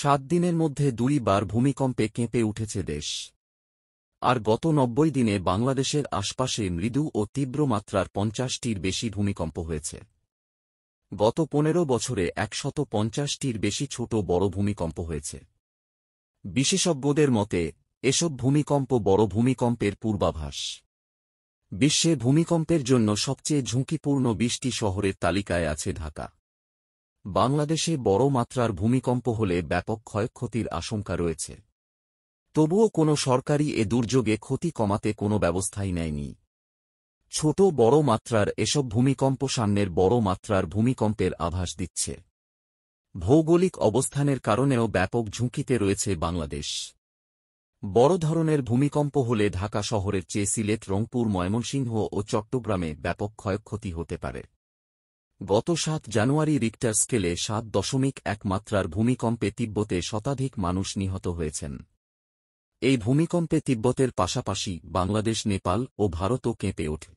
7 দিনের মধ্যে 2 বার ভূমিকম্পে কেঁপে উঠেছে দেশ। আর গত 90 দিনে বাংলাদেশের আশপাশে মৃদু ও তীব্র মাত্রার 50টির বেশি ভূমিকম্প হয়েছে। গত 15 বছরে 150টির বেশি ছোট বড় ভূমিকম্প হয়েছে। বিশেষজ্ঞদের মতে এসব ভূমিকম্প বড় ভূমিকম্পের পূর্বাভাস। বিশ্বে ভূমিকম্পের জন্য সবচেয়ে ঝুঁকিপূর্ণ 20টি শহরের তালিকায় আছে ঢাকা। বাংলাদেশে বড় মাত্রার ভূমিকম্প হলে ব্যাপক ক্ষয়ক্ষতির আশঙ্কা রয়েছে। তবুও কোনো সরকারই এ দুর্যোগে ক্ষতি কমাতে কোনো ব্যবস্থাই নেয়নি। ছোট বড় মাত্রার এসব ভূমিকম্প সামনের বড় মাত্রার ভূমিকম্পের আভাস দিচ্ছে। ভৌগোলিক অবস্থানের কারণেও ব্যাপক ঝুঁকিতে রয়েছে বাংলাদেশ। বড় ধরনের ভূমিকম্প হলে ঢাকা শহরের চেয়ে সিলেট, রংপুর, ময়মনসিংহ ও চট্টগ্রামে ব্যাপক ক্ষয়ক্ষতি হতে পারে। গত 7 জানুয়ারি রিক্টার স্কেলে 7.1 মাত্রার ভূমিকম্পে তিব্বতে শতাধিক মানুষ নিহত হয়েছেন। এই ভূমিকম্পে তিব্বতের পাশাপাশি বাংলাদেশ, নেপাল ও ভারতও কেঁপে ওঠে।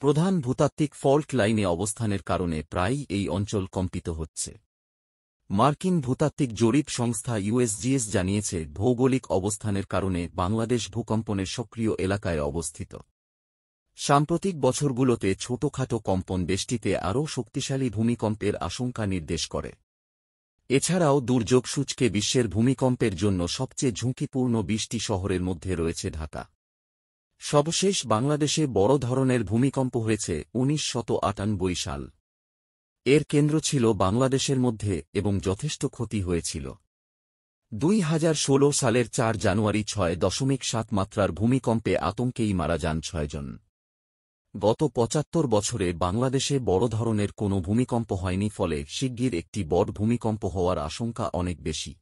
প্রধান ভূতাত্ত্বিক ফল্ট লাইনে অবস্থানের কারণে প্রায়ই এই অঞ্চল কম্পিত হচ্ছে। মার্কিন ভূতাত্ত্বিক জরিপ সংস্থা ইউএসজিএস জানিয়েছে, ভৌগোলিক অবস্থানের কারণে বাংলাদেশ ভূকম্পনের সক্রিয় এলাকায় অবস্থিত। সাম্প্রতিক বছরগুলোতে ছোটখাটো কম্পন দেশটিতে আরও শক্তিশালী ভূমিকম্পের আশঙ্কা নির্দেশ করে। এছাড়াও দুর্যোগ সূচকে বিশ্বের ভূমিকম্পের জন্য সবচেয়ে ঝুঁকিপূর্ণ 20টি শহরের মধ্যে রয়েছে ঢাকা। সর্বশেষ বাংলাদেশে বড় ধরনের ভূমিকম্প হয়েছে 1998 সাল। এর কেন্দ্র ছিল বাংলাদেশের মধ্যে এবং যথেষ্ট ক্ষতি হয়েছিল। 2016 সালের 4 জানুয়ারি 6.7 মাত্রার ভূমিকম্পে আতঙ্কেই মারা যান 6 জন। গত 75 বছরে বাংলাদেশে বড় ধরনের কোনো ভূমিকম্প হয়নি, ফলে শিগগির একটি বড় ভূমিকম্প হওয়ার আশঙ্কা অনেক বেশি।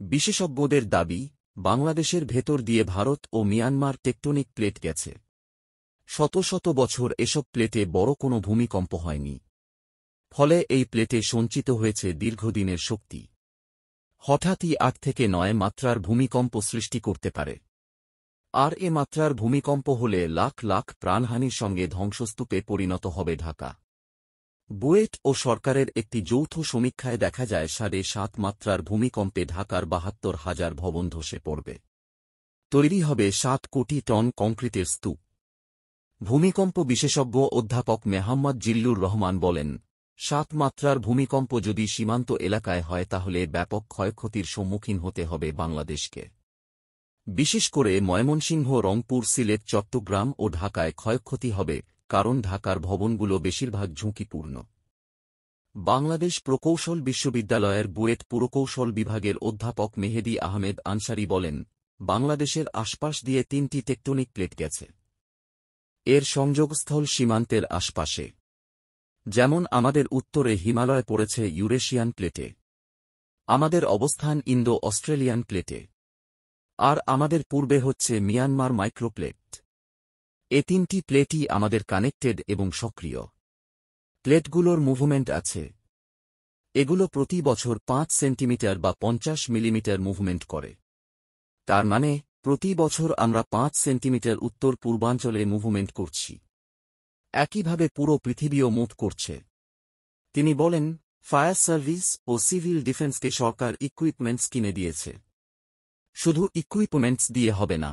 বিশেষজ্ঞদের দাবি, বাংলাদেশের ভেতর দিয়ে ভারত ও মিয়ানমার টেকটনিক প্লেট গেছে। শত শত বছর এসব প্লেটে বড় কোনো ভূমিকম্প হয়নি। ফলে এই প্লেটে সঞ্চিত হয়েছে দীর্ঘদিনের শক্তি। হঠাৎই 8 থেকে 9 মাত্রার ভূমিকম্প সৃষ্টি করতে পারে। আর এ মাত্রার ভূমিকম্প হলে লাখ লাখ প্রাণহানির সঙ্গে ধ্বংসস্তূপে পরিণত হবে ঢাকা। বুয়েট ও সরকারের একটি যৌথ সমীক্ষায় দেখা যায়, 7.5 মাত্রার ভূমিকম্পে ঢাকার 72,000 ভবন ধসে পড়বে। তৈরি হবে 7 কোটি টন কংক্রিটের স্তূপ। ভূমিকম্প বিশেষজ্ঞ অধ্যাপক মেহাম্মদ জিল্লুর রহমান বলেন, 7 মাত্রার ভূমিকম্প যদি সীমান্ত এলাকায় হয় তাহলে ব্যাপক ক্ষয়ক্ষতির সম্মুখীন হতে হবে বাংলাদেশকে। বিশেষ করে ময়মনসিংহ, রংপুর, সিলেট, চট্টগ্রাম ও ঢাকায় ক্ষয়ক্ষতি হবে, কারণ ঢাকার ভবনগুলো বেশিরভাগ ঝুঁকিপূর্ণ। বাংলাদেশ প্রকৌশল বিশ্ববিদ্যালয়ের বুয়েট পুরকৌশল বিভাগের অধ্যাপক মেহেদী আহমেদ আনসারী বলেন, বাংলাদেশের আশপাশ দিয়ে 3টি টেকটনিক প্লেট গেছে। এর সংযোগস্থল সীমান্তের আশপাশে। যেমন আমাদের উত্তরে হিমালয় পড়েছে ইউরেশিয়ান প্লেটে, আমাদের অবস্থান ইন্দো অস্ট্রেলিয়ান প্লেটে, আর আমাদের পূর্বে হচ্ছে মিয়ানমার মাইক্রোপ্লেট। এ 3টি প্লেটই আমাদের কানেক্টেড এবং সক্রিয়। প্লেটগুলোর মুভমেন্ট আছে। এগুলো প্রতি বছর 5 সেন্টিমিটার বা 50 মিলিমিটার মুভমেন্ট করে। তার মানে প্রতি বছর আমরা 5 সেন্টিমিটার উত্তর পূর্বাঞ্চলে মুভমেন্ট করছি। একইভাবে পুরো পৃথিবীও মুভ করছে। তিনি বলেন, ফায়ার সার্ভিস ও সিভিল ডিফেন্সকে সরকার ইকুইপমেন্টস কিনে দিয়েছে। শুধু ইকুইপমেন্টস দিয়ে হবে না,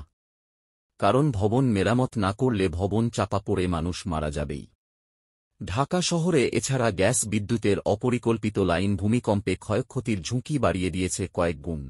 কারণ ভবন মেরামত না করলে ভবন চাপা পড়ে মানুষ মারা যাবেই। ঢাকা শহরে এছাড়া গ্যাস বিদ্যুতের অপরিকল্পিত লাইন ভূমিকম্পে ক্ষয়ক্ষতির ঝুঁকি বাড়িয়ে দিয়েছে কয়েক গুণ।